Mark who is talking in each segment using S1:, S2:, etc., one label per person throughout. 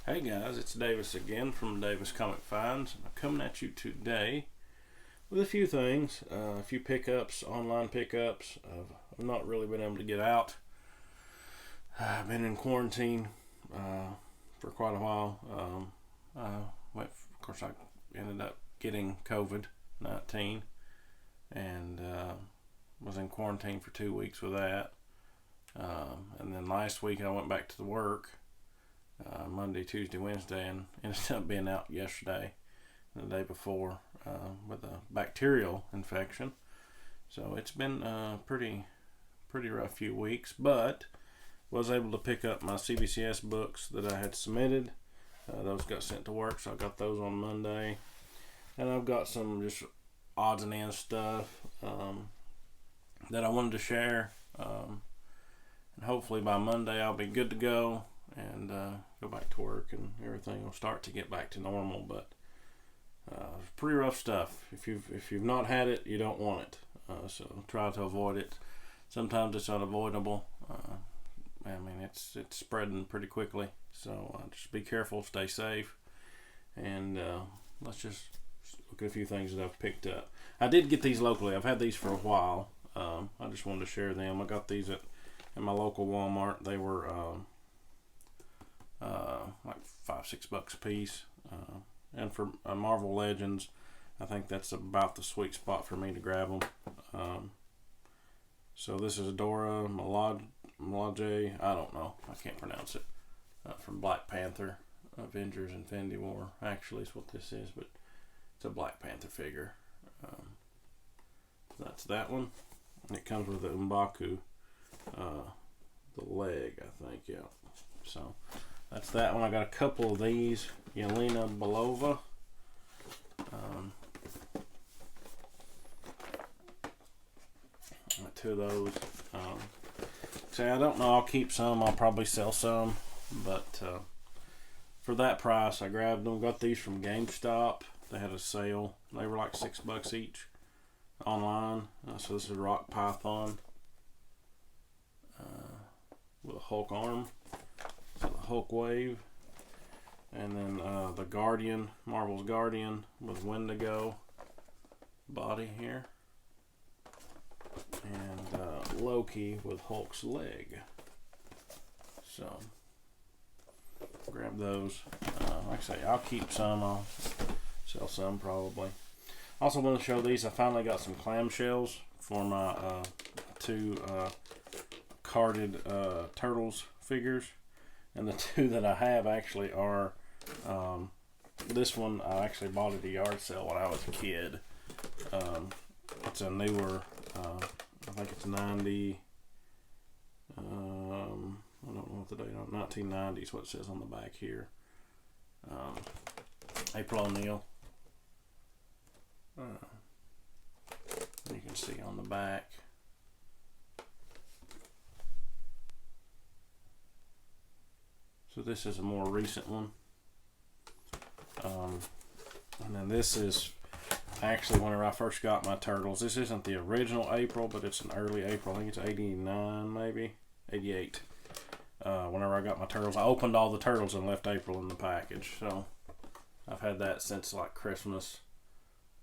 S1: Hey guys, it's Davis again from Davis Comic Finds. I'm coming at you today with a few things, a few pickups, online pickups. I've not really been able to get out. I've been in quarantine for quite a while. Of course, I ended up getting COVID-19 and was in quarantine for 2 weeks with that. And then last week I went back to the work. Monday, Tuesday, Wednesday, and ended up being out yesterday and the day before with a bacterial infection. So it's been a pretty rough few weeks, but was able to pick up my CBCS books that I had submitted. Those got sent to work, so I got those on Monday. And I've got some just odds and ends stuff that I wanted to share. And hopefully by Monday I'll be good to go and go back to work and everything will start to get back to normal. But pretty rough stuff. If you've not had it, you don't want it. So try to avoid it. Sometimes it's unavoidable. It's spreading pretty quickly. So just be careful, stay safe, and let's just look at a few things that I've picked up. I did get these locally. I've had these for a while. I just wanted to share them. I got these at my local Walmart. They were like $5-6 a piece, and for Marvel Legends, I think that's about the sweet spot for me to grab them. So this is Dora Milaje. I don't know, I can't pronounce it. From Black Panther, Avengers Infinity War. Actually, is what this is, but it's a Black Panther figure. That's that one. It comes with the M'Baku, the leg, I think. Yeah. So that's that one. I got a couple of these. Yelena Belova. Two of those. Say I don't know. I'll keep some. I'll probably sell some, but for that price, I grabbed them. Got these from GameStop. They had a sale. They were like $6 each online. So this is Rock Python with a Hulk arm. So the Hulk wave, and then the Guardian, Marvel's Guardian with Wendigo body here, and Loki with Hulk's leg. So grab those. Like I say, I'll keep some. I'll sell some probably. Also want to show these. I finally got some clamshells for my two carded Turtles figures. And the two that I have actually are, this one I actually bought at a yard sale when I was a kid. It's a newer, I think it's 90, I don't know what the date on, 1990 is what it says on the back here. April O'Neil. You can see on the back. So this is a more recent one. And then this is actually whenever I first got my Turtles. This isn't the original April, but it's an early April. I think it's 89 maybe, 88. Whenever I got my Turtles, I opened all the Turtles and left April in the package. So I've had that since like Christmas,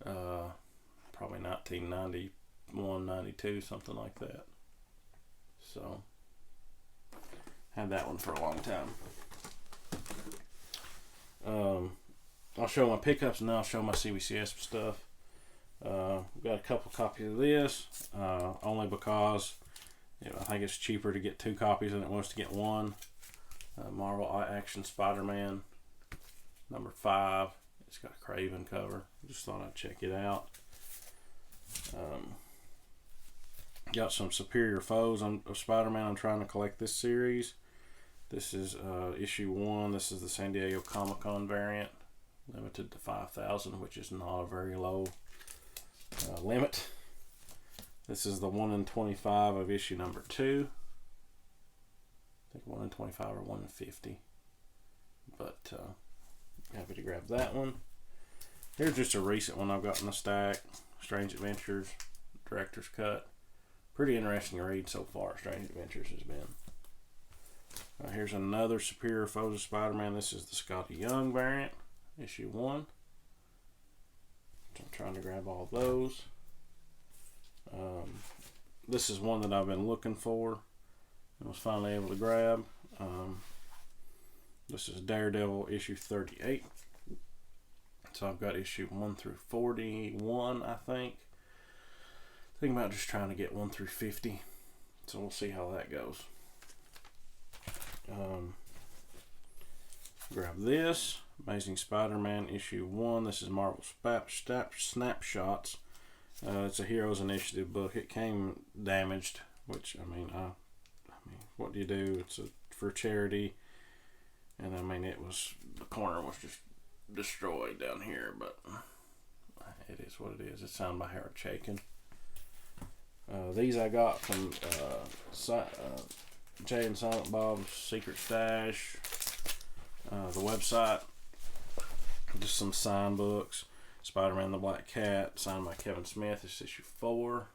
S1: probably 1991, 92, something like that. So had that one for a long time. I'll show my pickups and then I'll show my CBCS stuff. Got a couple copies of this, only because I think it's cheaper to get 2 copies than it was to get one. Marvel Action Spider-Man number 5. It's got a Craven cover. Just thought I'd check it out. Got some Superior Foes of Spider-Man. I'm trying to collect this series. This is issue 1. This is the San Diego Comic-Con variant, limited to 5,000, which is not a very low limit. This is the 1 in 25 of issue number 2. I think 1 in 25 or 1 in 50. But happy to grab that one. Here's just a recent one I've got in the stack. Strange Adventures, Director's Cut. Pretty interesting read so far, Strange Adventures has been. Here's another Superior Foes of Spider-Man. This is the Scotty Young variant, issue 1. So I'm trying to grab all those. This is one that I've been looking for and was finally able to grab. This is Daredevil issue 38. So I've got issue 1 through 41, I think. Thinking about just trying to get 1 through 50. So we'll see how that goes. Grab this Amazing Spider-Man issue 1. This is Marvel Snapshots. It's a Heroes Initiative book. It came damaged, which I mean, what do you do? It's for charity, and I mean, the corner was just destroyed down here, but it is what it is. It's signed by Harold Chaykin. These I got from Jay and Silent Bob's Secret Stash, the website. Just some signed books. Spider-Man the Black Cat, signed by Kevin Smith. It's issue 4.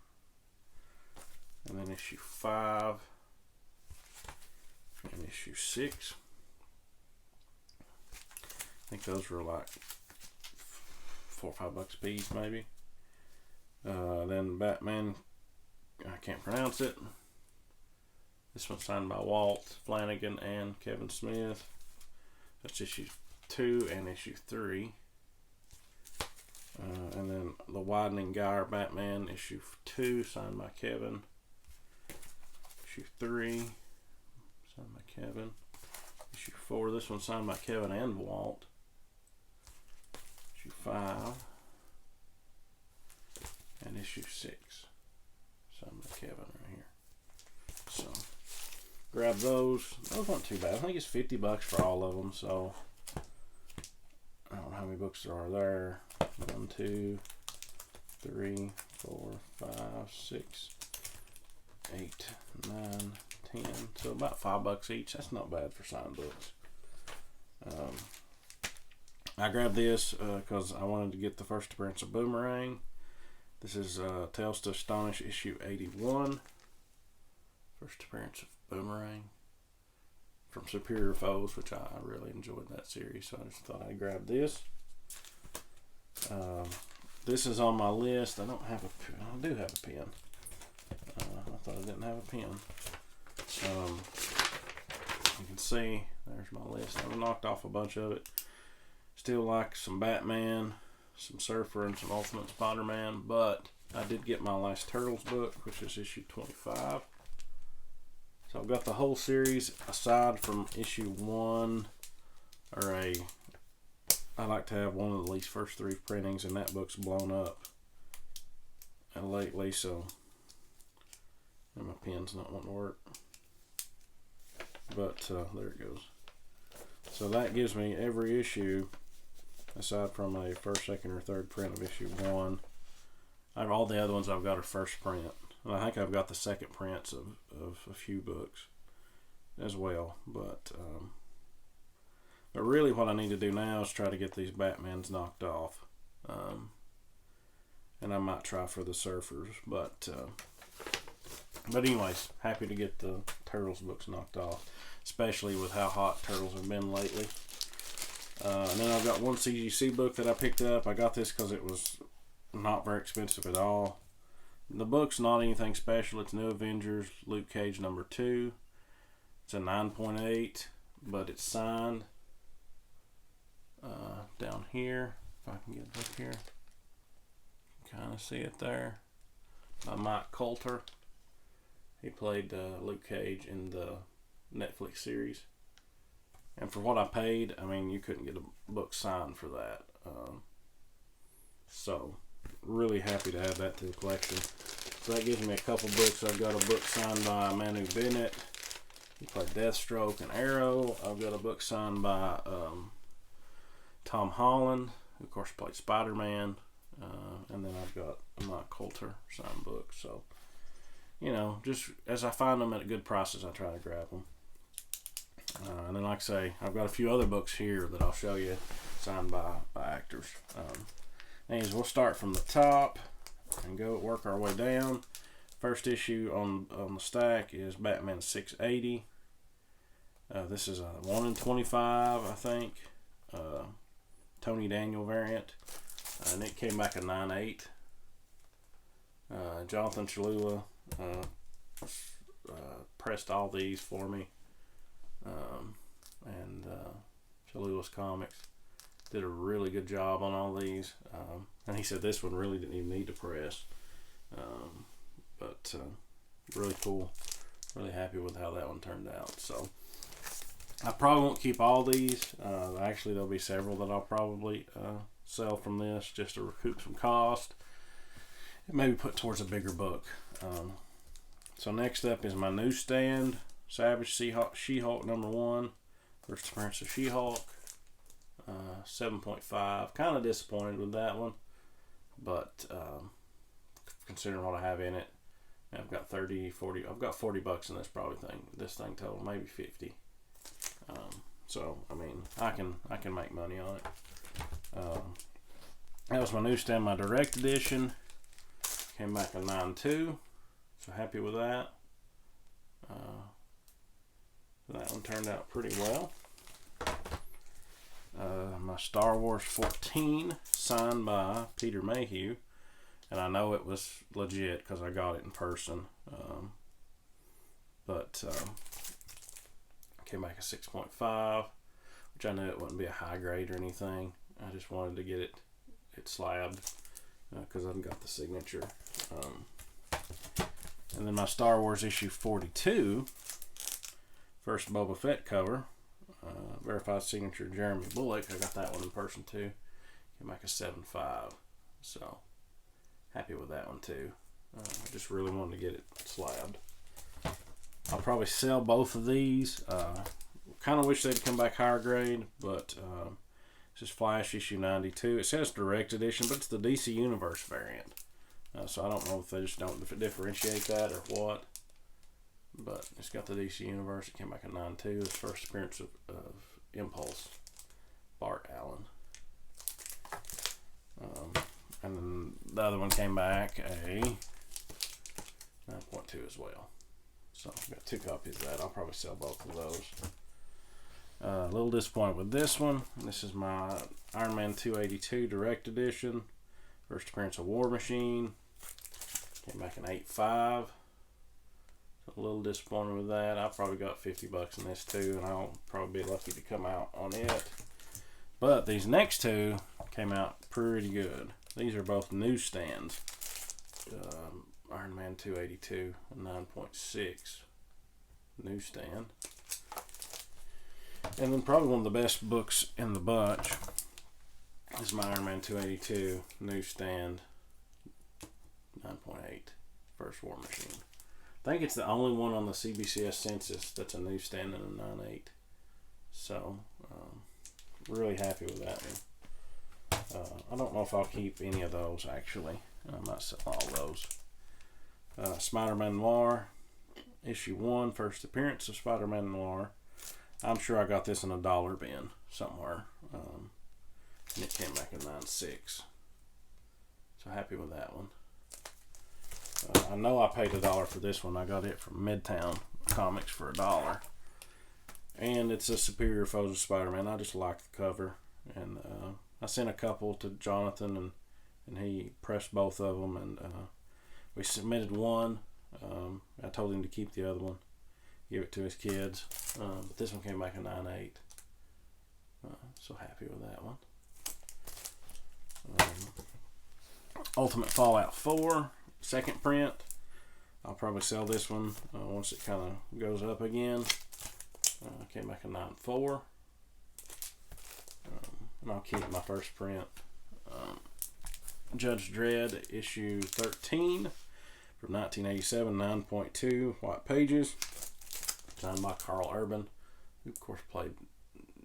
S1: And then issue 5. And issue 6. I think those were like $4 or $5 a piece, maybe. Then Batman, I can't pronounce it. This one's signed by Walt Flanagan and Kevin Smith. That's issue 2 and issue 3. And then the Widening Gyre Batman issue 2, signed by Kevin. Issue 3, signed by Kevin. Issue 4, this one signed by Kevin and Walt. Issue 5. And issue 6, signed by Kevin right here. So, grab those. Those weren't too bad. I think it's $50 for all of them, so I don't know how many books there are there. 1, 2, 3, 4, 5, 6, 8, 9, 10. So about $5 each. That's not bad for signed books. I grabbed this because I wanted to get the first appearance of Boomerang. This is Tales to Astonish issue 81. First appearance of Boomerang from Superior Foes, which I really enjoyed that series, so I just thought I'd grab this. This is on my list. I do have a pen. I thought I didn't have a pen. You can see there's my list. I knocked off a bunch of it. Still like some Batman, some Surfer, and some Ultimate Spider-Man, but I did get my last Turtles book, which is issue 25. So I've got the whole series aside from issue 1, I like to have one of the least first 3 printings, and that book's blown up lately, so and my pen's not wanting to work. But there it goes. So that gives me every issue aside from a first, second, or third print of issue 1. All the other ones I've got are first print. And I think I've got the second prints of a few books as well. But really what I need to do now is try to get these Batmans knocked off. And I might try for the Surfers. But anyways, happy to get the Turtles books knocked off. Especially with how hot Turtles have been lately. And then I've got one CGC book that I picked up. I got this because it was not very expensive at all. The book's not anything special. It's New Avengers, Luke Cage #2. It's a 9.8, but it's signed down here. If I can get it up here, kind of see it there. By Mike Coulter. He played Luke Cage in the Netflix series. And for what I paid, I mean, you couldn't get a book signed for that. So, really happy to add that to the collection. So that gives me a couple books. I've got a book signed by Manu Bennett. He played Deathstroke and Arrow. I've got a book signed by Tom Holland, who of course played Spider-Man. And then I've got a Mike Coulter signed book. So, you know, just as I find them at good prices, I try to grab them. And then, like I say, I've got a few other books here that I'll show you signed by actors. Anyways, we'll start from the top and work our way down. First issue on the stack is Batman 680. This is a 1 in 25, I think. Tony Daniel variant. And it came back a 9.8. Jonathan Chalula pressed all these for me. And Chalula's Comics did a really good job on all these. And he said this one really didn't even need to press. But really cool. Really happy with how that one turned out. So I probably won't keep all these. Actually, there'll be several that I'll probably sell from this just to recoup some cost and maybe put towards a bigger book. So next up is my newsstand, Savage SheHulk #1, first appearance of SheHulk, 7.5. Kind of disappointed with that one, but considering what I have in it, I've got 30, 40. I've got 40 bucks in this This thing total, maybe 50. So I mean, I can make money on it. That was my newsstand, my direct edition. Came back a 9.2. So happy with that. That one turned out pretty well. My Star Wars 14, signed by Peter Mayhew, and I know it was legit because I got it in person. But came back a 6.5, which I knew it wouldn't be a high grade or anything. I just wanted to get it slabbed because I've got the signature. And then my Star Wars issue 42, first Boba Fett cover, verified signature Jeremy Bullock. I got that one in person too. Came back a 7.5. So happy with that one too. I just really wanted to get it slabbed. I'll probably sell both of these. Kind of wish they'd come back higher grade, but it's just Flash issue 92. It says direct edition, but it's the DC Universe variant. So I don't know if they just don't differentiate that or what. But it's got the DC Universe. It came back at 9.2. It's first appearance of Impulse, Bart Allen. And then the other one came back a 9.2 as well. So I've got 2 copies of that. I'll probably sell both of those. A little disappointed with this one. This is my Iron Man 282 Direct Edition. First appearance of War Machine. Came back an 8.5. A little disappointed with that. I probably got 50 bucks in this too, and I'll probably be lucky to come out on it. But these next two came out pretty good. These are both newsstands. Iron Man 282, a 9.6 newsstand. And then probably one of the best books in the bunch is my Iron Man 282 newsstand, 9.8, First War Machine. I think it's the only one on the CBCS census that's a newsstand and a 9.8. So, really happy with that one. I don't know if I'll keep any of those actually. I might sell all those. Spiderman War, issue 1, first appearance of Spiderman War. I'm sure I got this in a dollar bin somewhere. And it came back in 9.6. So happy with that one. I know I paid $1 for this one. I got it from Midtown Comics for $1. And it's a Superior Foes of Spider-Man. I just like the cover. And I sent a couple to Jonathan, and he pressed both of them. And we submitted one. I told him to keep the other one, give it to his kids. But this one came back a 9.8. So happy with that one. Ultimate Fallout 4, second print. I'll probably sell this one once it kind of goes up again. Came back a 9.4. And I'll keep my first print. Judge Dredd issue 13 from 1987, 9.2 white pages, signed by Carl Urban, who of course played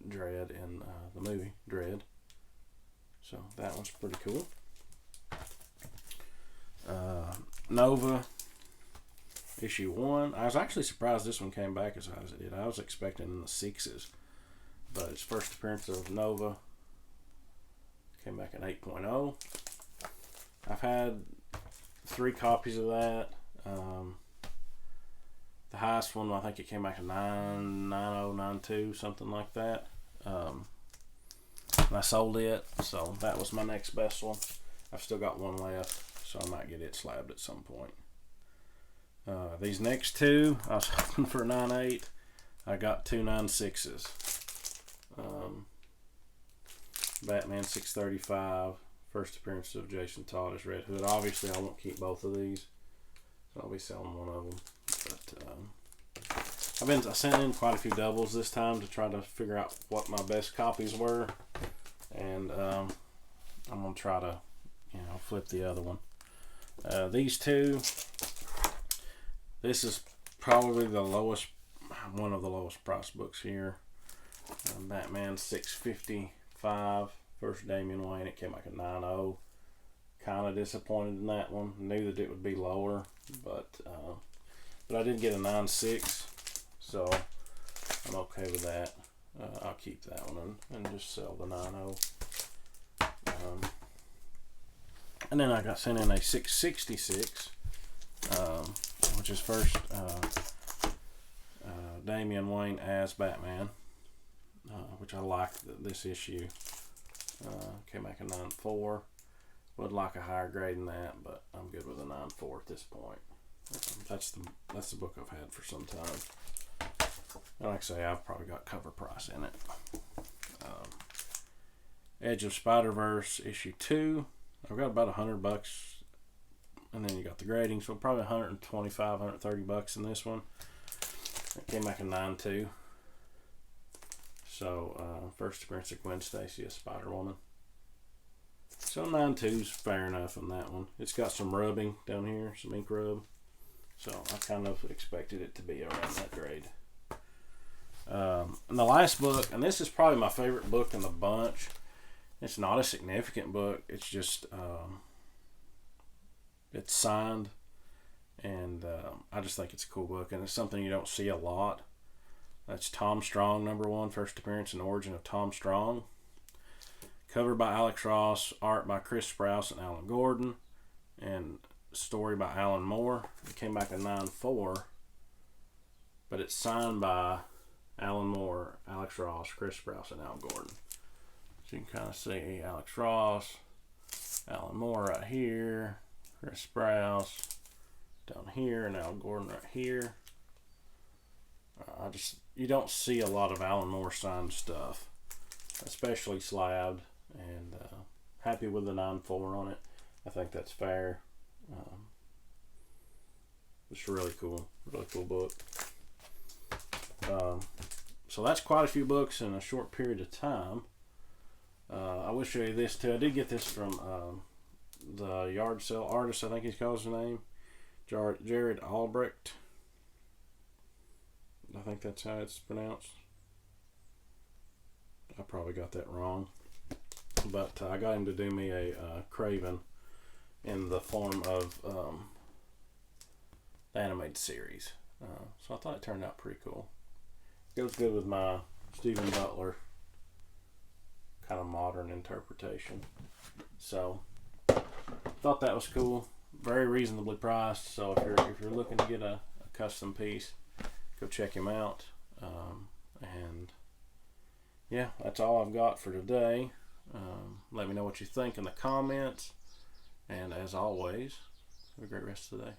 S1: Dredd in the movie Dredd. So that one's pretty cool. Nova issue 1. I was actually surprised this one came back as high as it did. I was expecting in the 6s, but its first appearance of Nova came back at 8.0. I've had 3 copies of that. The highest one, I think it came back to 99092, something like that. And I sold it, so that was my next best one. I've still got one left, so I might get it slabbed at some point. These next two, I was hoping for 9.8. I got two 9.6s. Batman 635, first appearance of Jason Todd as Red Hood. Obviously, I won't keep both of these, so I'll be selling one of them. But I sent in quite a few doubles this time to try to figure out what my best copies were, and I'm gonna try to, flip the other one. These two, this is probably the lowest, one of the lowest price books here. Batman 655, first Damian Wayne. It came like a 9.0. Kind of disappointed in that one. Knew that it would be lower, but I did get a 9.6, so I'm okay with that. I'll keep that one and just sell the 9.0. And then I got sent in a 666, which is first Damian Wayne as Batman, which I like this issue. Came back a 9.4. Would like a higher grade than that, but I'm good with a 9.4 at this point. That's the book I've had for some time. And like I say, I've probably got cover price in it. Edge of Spiderverse issue 2. I've got about $100, and then you got the grading, so probably 125, 130 bucks in this one. It came back a 9.2. So first appearance of Gwen Stacy as Spider-Woman. So 9.2's fair enough on that one. It's got some rubbing down here, some ink rub. So I kind of expected it to be around that grade. And the last book, and this is probably my favorite book in the bunch. It's not a significant book. It's just, it's signed. And I just think it's a cool book. And it's something you don't see a lot. That's Tom Strong, #1, first appearance and origin of Tom Strong. Cover by Alex Ross, art by Chris Sprouse and Alan Gordon, and story by Alan Moore. It came back a 9.4, but it's signed by Alan Moore, Alex Ross, Chris Sprouse, and Alan Gordon. So you can kind of see Alex Ross, Alan Moore right here, Chris Sprouse down here, and Alan Gordon right here. You don't see a lot of Alan Moore signed stuff, especially slabbed, and happy with the 9.4 on it. I think that's fair. It's really cool book. So that's quite a few books in a short period of time. I will show you this too. I did get this from the yard sale artist, I think he calls his name, Jared Albrecht. I think that's how it's pronounced. I probably got that wrong, but I got him to do me a Craven in the form of the animated series. So I thought it turned out pretty cool. Goes good with my Stephen Butler kind of modern interpretation. So thought that was cool. Very reasonably priced. So if you're looking to get a custom piece, go check him out. And yeah, that's all I've got for today. Let me know what you think in the comments. And as always, have a great rest of the day.